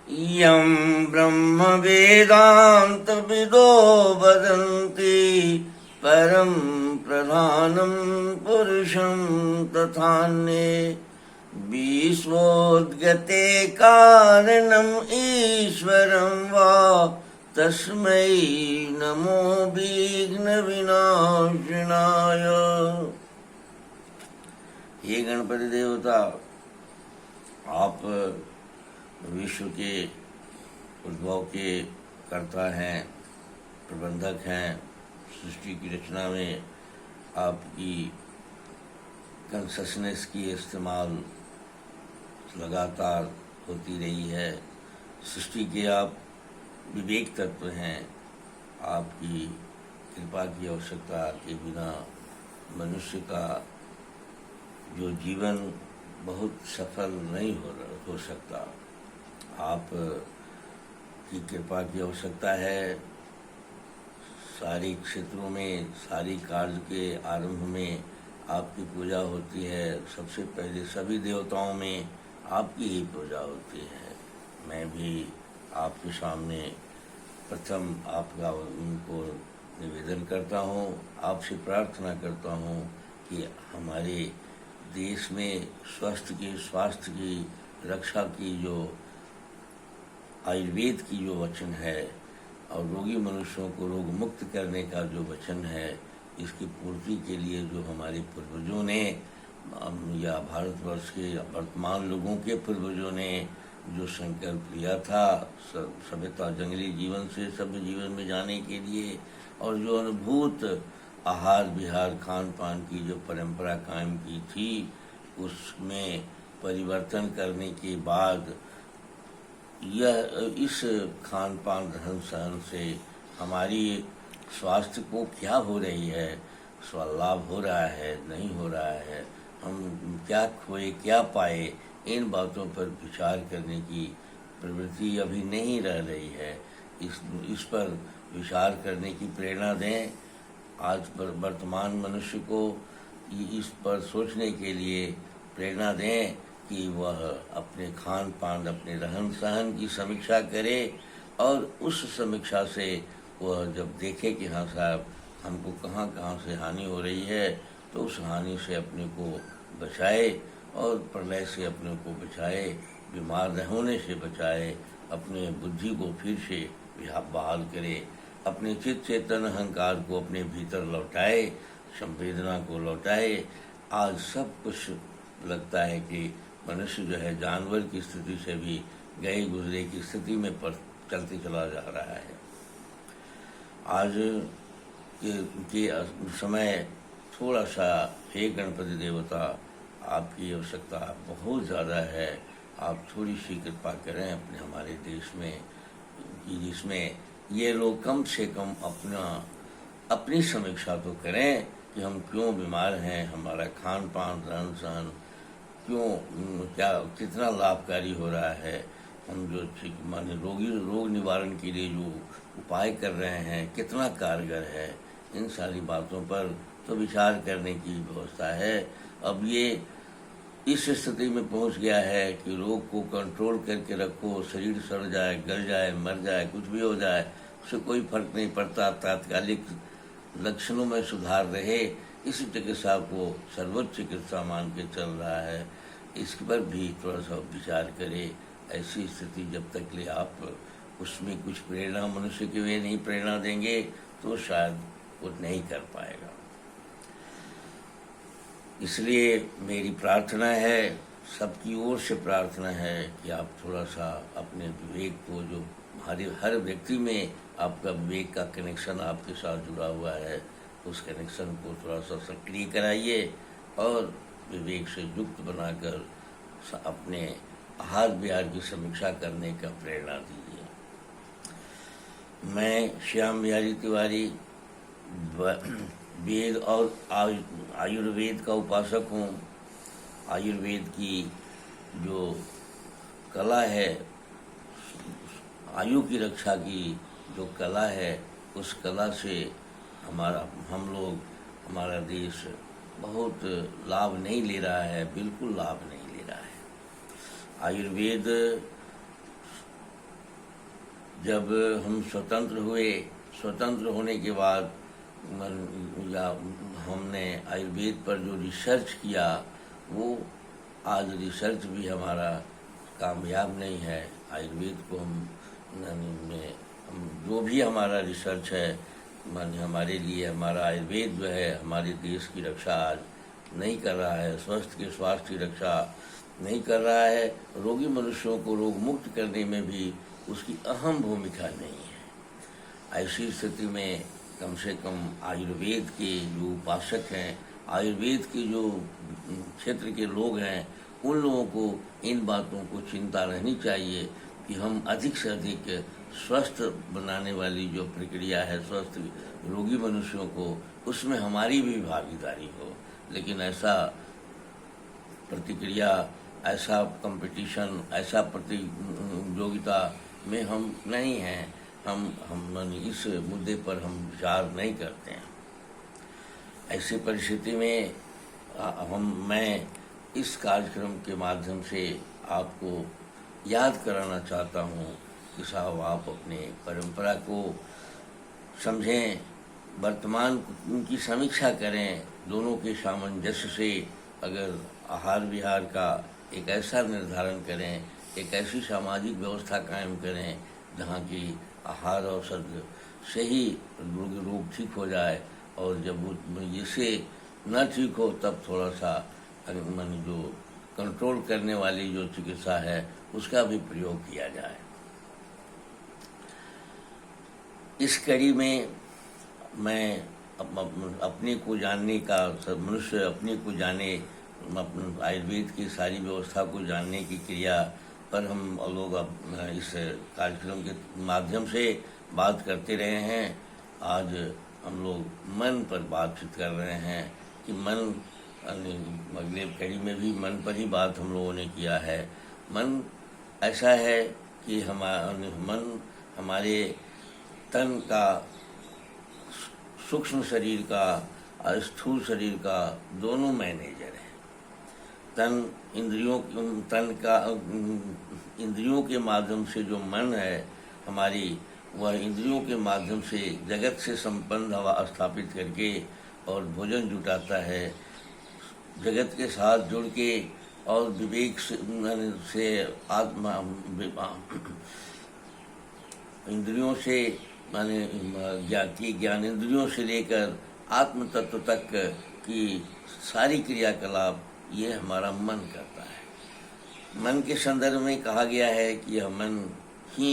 यं ब्रह्मवेदान्तविदो वदन्ति परं प्रधानं पुरुषं तथान्ये विश्वोद्गते कारणम् ईश्वरं वा तस्मै नमो विघ्नविनाशिनाय। हे गणपति देवता, आप विश्व के उद्भव के कर्ता हैं, प्रबंधक हैं। सृष्टि की रचना में आपकी कॉन्शसनेस की इस्तेमाल लगातार होती रही है। सृष्टि के आप विवेक तत्व हैं। आपकी कृपा की आवश्यकता के बिना मनुष्य का जो जीवन बहुत सफल नहीं हो सकता। आप की कृपा की आवश्यकता है। सारे क्षेत्रों में, सारी कार्य के आरंभ में आपकी पूजा होती है। सबसे पहले सभी देवताओं में आपकी ही पूजा होती है। मैं भी आपके सामने प्रथम आपका उनको निवेदन करता हूँ, आपसे प्रार्थना करता हूँ कि हमारे देश में स्वास्थ्य की रक्षा की जो आयुर्वेद की जो वचन है और रोगी मनुष्यों को रोग मुक्त करने का जो वचन है, इसकी पूर्ति के लिए जो हमारे पूर्वजों ने या भारतवर्ष के वर्तमान लोगों के पूर्वजों ने जो संकल्प लिया था सभ्यता जंगली जीवन से सभ्य जीवन में जाने के लिए, और जो अनुभूत आहार विहार खान पान की जो परंपरा कायम की थी, उसमें परिवर्तन करने के बाद यह इस खान पान रहन सहन से हमारी स्वास्थ्य को क्या हो रही है, स्वलाभ हो रहा है नहीं हो रहा है, हम क्या खोए क्या पाए, इन बातों पर विचार करने की प्रवृत्ति अभी नहीं रह रही है। इस पर विचार करने की प्रेरणा दें। आज वर्तमान मनुष्य को इस पर सोचने के लिए प्रेरणा दें कि वह अपने खान पान, अपने रहन सहन की समीक्षा करे, और उस समीक्षा से वह जब देखे कि हाँ साहब हमको कहाँ कहाँ से हानि हो रही है, तो उस हानि से अपने को बचाए और प्रलय से अपने को बचाए, बीमार होने से बचाए, अपने बुद्धि को फिर से बहाल करे, अपने चित्त चेतन अहंकार को अपने भीतर लौटाए, संवेदना को लौटाए। आज सब कुछ लगता है कि मनुष्य जो है जानवर की स्थिति से भी गए गुजरे की स्थिति में चलते चला जा रहा है। आज के समय थोड़ा सा, हे गणपति देवता, आपकी आवश्यकता बहुत ज़्यादा है। आप थोड़ी सी कृपा करें अपने हमारे देश में, जिसमें ये लोग कम से कम अपनी समीक्षा तो करें कि हम क्यों बीमार हैं, हमारा खान पान रहन सहन क्यों कितना लाभकारी हो रहा है, हम जो रोग निवारण के लिए जो उपाय कर रहे हैं कितना कारगर है। इन सारी बातों पर तो विचार करने की व्यवस्था है। अब ये इस स्थिति में पहुंच गया है कि रोग को कंट्रोल करके रखो, शरीर सड़ जाए, गल जाए, मर जाए, कुछ भी हो जाए, उससे कोई फर्क नहीं पड़ता। तात्कालिक लक्षणों में सुधार रहे, इसी चिकित्सा को सर्वोच्च चिकित्सा मान के चल रहा है। इस पर भी थोड़ा सा विचार करें। ऐसी स्थिति जब तक ले आप उसमें कुछ प्रेरणा मनुष्य के वे नहीं प्रेरणा देंगे तो शायद वो नहीं कर पाएगा। इसलिए मेरी प्रार्थना है, सबकी ओर से प्रार्थना है कि आप थोड़ा सा अपने विवेक को, जो हर व्यक्ति में आपका विवेक का कनेक्शन आपके साथ जुड़ा हुआ है, उस कनेक्शन को थोड़ा सा सक्रिय कराइए और विवेक से युक्त बनाकर अपने आहार विहार की समीक्षा करने का प्रेरणा दीजिए। मैं श्याम बिहारी तिवारी वेद और आयुर्वेद का उपासक हूँ। आयुर्वेद की जो कला है, आयु की रक्षा की जो कला है, उस कला से हमारा देश बहुत लाभ नहीं ले रहा है, बिल्कुल लाभ नहीं ले रहा है। आयुर्वेद जब हम स्वतंत्र हुए, स्वतंत्र होने के बाद या हमने आयुर्वेद पर जो रिसर्च किया, वो आज रिसर्च भी हमारा कामयाब नहीं है। आयुर्वेद को हम जो भी हमारा रिसर्च है, माने हमारे लिए हमारा आयुर्वेद जो है हमारे देश की रक्षा आज नहीं कर रहा है, स्वास्थ्य की रक्षा नहीं कर रहा है। रोगी मनुष्यों को रोग मुक्त करने में भी उसकी अहम भूमिका नहीं है। ऐसी स्थिति में कम से कम आयुर्वेद के जो उपासक हैं, आयुर्वेद के जो क्षेत्र के लोग हैं, उन लोगों को इन बातों को चिंता रहनी चाहिए कि हम अधिक से अधिक स्वस्थ बनाने वाली जो प्रक्रिया है, स्वस्थ रोगी मनुष्यों को, उसमें हमारी भी भागीदारी हो। लेकिन ऐसा प्रतिक्रिया, ऐसा कंपटीशन, ऐसा प्रतियोगिता में हम नहीं हैं। हम इस मुद्दे पर हम विचार नहीं करते हैं। ऐसी परिस्थिति में मैं इस कार्यक्रम के माध्यम से आपको याद कराना चाहता हूँ कि साहब, आप अपने परंपरा को समझें, वर्तमान की समीक्षा करें, दोनों के सामंजस्य से अगर आहार विहार का एक ऐसा निर्धारण करें, एक ऐसी सामाजिक व्यवस्था कायम करें जहाँ की आहार और शब्द से ही रोग ठीक हो जाए, और जब वो इससे न ठीक हो तब थोड़ा सा जो कंट्रोल करने वाली जो चिकित्सा है उसका भी प्रयोग किया जाए। इस कड़ी में मैं अपने को जानने का, मनुष्य अपने को जाने, आयुर्वेद की सारी व्यवस्था को जानने की क्रिया पर हम लोग इस कार्यक्रम के माध्यम से बात करते रहे हैं। आज हम लोग मन पर बातचीत कर रहे हैं कि मन, अगले कड़ी में भी मन पर ही बात हम लोगों ने किया है। मन ऐसा है कि मन हमारे तन का, सूक्ष्म शरीर का और स्थूल शरीर का दोनों मैनेजर है। इंद्रियों के माध्यम से जो मन है हमारी, वह इंद्रियों के माध्यम से जगत से संबंध स्थापित करके और भोजन जुटाता है, जगत के साथ जुड़ के और विवेक से आत्मा, इंद्रियों से ज्ञान इंद्रियों से लेकर आत्म तत्व तक की सारी क्रियाकलाप ये हमारा मन करता है। मन के संदर्भ में कहा गया है कि यह मन ही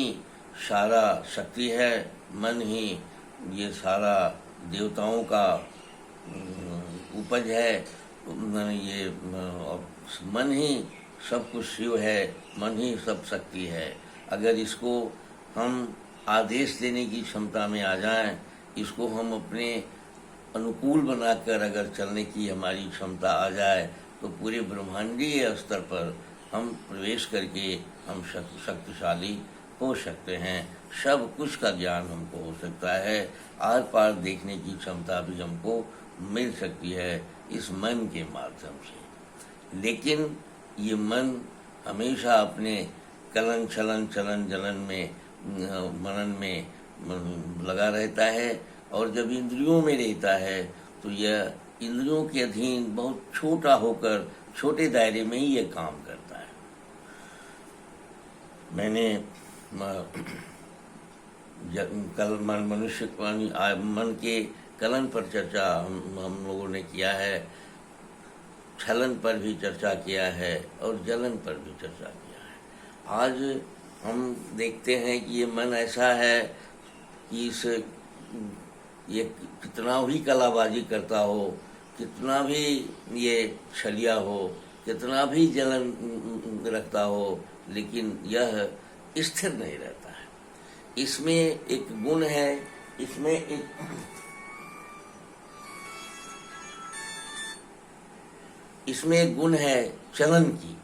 सारा शक्ति है, मन ही ये सारा देवताओं का उपज है, ये मन ही सब कुछ शिव है, मन ही सब शक्ति है। अगर इसको हम आदेश देने की क्षमता में आ जाएं, इसको हम अपने अनुकूल बनाकर अगर चलने की हमारी क्षमता आ जाए, तो पूरे ब्रह्मांडीय स्तर पर हम प्रवेश करके हम शक्तिशाली हो सकते हैं। सब कुछ का ज्ञान हमको हो सकता है, आर पार देखने की क्षमता भी हमको मिल सकती है इस मन के माध्यम से। लेकिन ये मन हमेशा अपने कलन छलन चलन जलन में, मनन में लगा रहता है, और जब इंद्रियों में रहता है तो यह इंद्रियों के अधीन बहुत छोटा होकर छोटे दायरे में ही ये काम करता है। मैंने कल मनुष्य मन के कलन पर चर्चा हम लोगों ने किया है, छलन पर भी चर्चा किया है और जलन पर भी चर्चा किया है। आज हम देखते हैं कि ये मन ऐसा है कि ये कितना भी कलाबाजी करता हो, कितना भी ये छलिया हो, कितना भी जलन रखता हो, लेकिन यह स्थिर नहीं रहता है। इसमें एक गुण है, इसमें एक गुण है चलन की,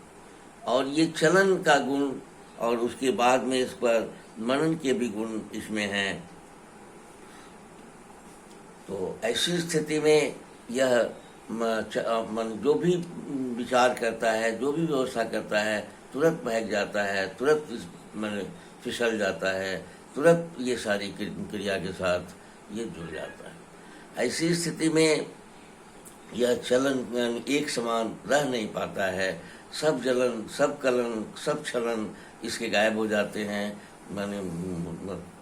और ये चलन का गुण और उसके बाद में इस पर मनन के भी गुण इसमें हैं। तो ऐसी स्थिति में यह मन जो भी विचार करता है, जो भी व्यवस्था करता है, तुरंत बहक जाता है, तुरंत फिसल जाता है, तुरंत ये सारी क्रिया के साथ ये जुड़ जाता है। ऐसी स्थिति में यह चलन एक समान रह नहीं पाता है। सब जलन, सब कलन, सब छलन इसके गायब हो जाते हैं माने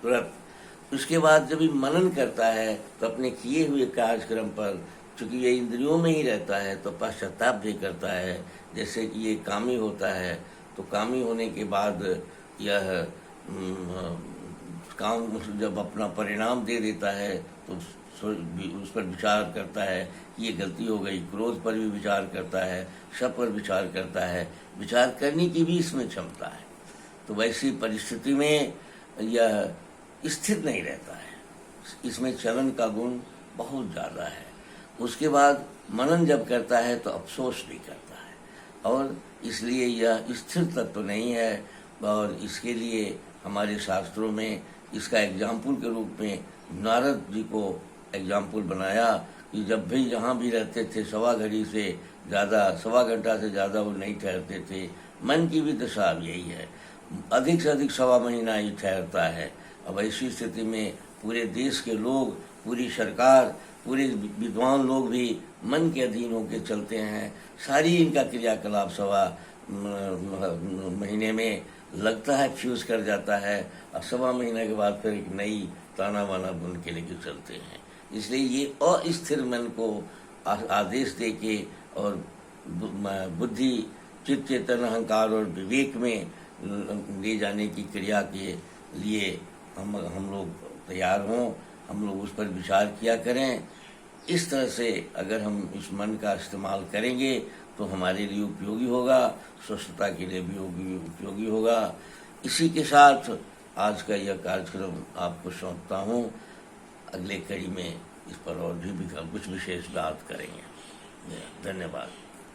तुरंत। उसके बाद जब ये मनन करता है तो अपने किए हुए कार्यक्रम पर, चूंकि ये इंद्रियों में ही रहता है, तो पश्चाताप भी करता है। जैसे कि ये कामी होता है तो कामी होने के बाद यह काम जब अपना परिणाम दे देता है तो उस पर विचार करता है कि ये गलती हो गई। क्रोध पर भी विचार करता है, शब पर विचार करता है। विचार करने की भी इसमें क्षमता है। तो वैसी परिस्थिति में यह स्थिर नहीं रहता है। इसमें चलन का गुण बहुत ज़्यादा है। उसके बाद मनन जब करता है तो अफसोस भी करता है, और इसलिए यह स्थिर तत्व नहीं है। और इसके लिए हमारे शास्त्रों में इसका एग्जाम्पल के रूप में नारद जी को एग्जाम्पल बनाया कि जब भी जहाँ भी रहते थे सवा घड़ी से ज़्यादा, सवा घंटा से ज़्यादा वो नहीं ठहरते थे। मन की भी दशा अब यही है, अधिक से अधिक सवा महीना ही ठहरता है। अब ऐसी स्थिति में पूरे देश के लोग, पूरी सरकार, पूरे विद्वान लोग भी मन के अधीन होकर चलते हैं। सारी इनका क्रियाकलाप सवा महीने में लगता है फ्यूज कर जाता है, और सवा महीने के बाद फिर एक नई ताना बाना बुन के लेके चलते हैं। इसलिए ये अस्थिर मन को आदेश दे के और बुद्धि, चित्त, चेतन, अहंकार और विवेक में ले जाने की क्रिया के लिए हम लोग तैयार हों, हम लोग उस पर विचार किया करें। इस तरह से अगर हम इस मन का इस्तेमाल करेंगे तो हमारे लिए उपयोगी होगा, स्वस्थता के लिए भी उपयोगी होगा। इसी के साथ आज का यह कार्यक्रम आपको सौंपता हूँ। अगले कड़ी में इस पर और भी कुछ विशेष बात करेंगे। धन्यवाद।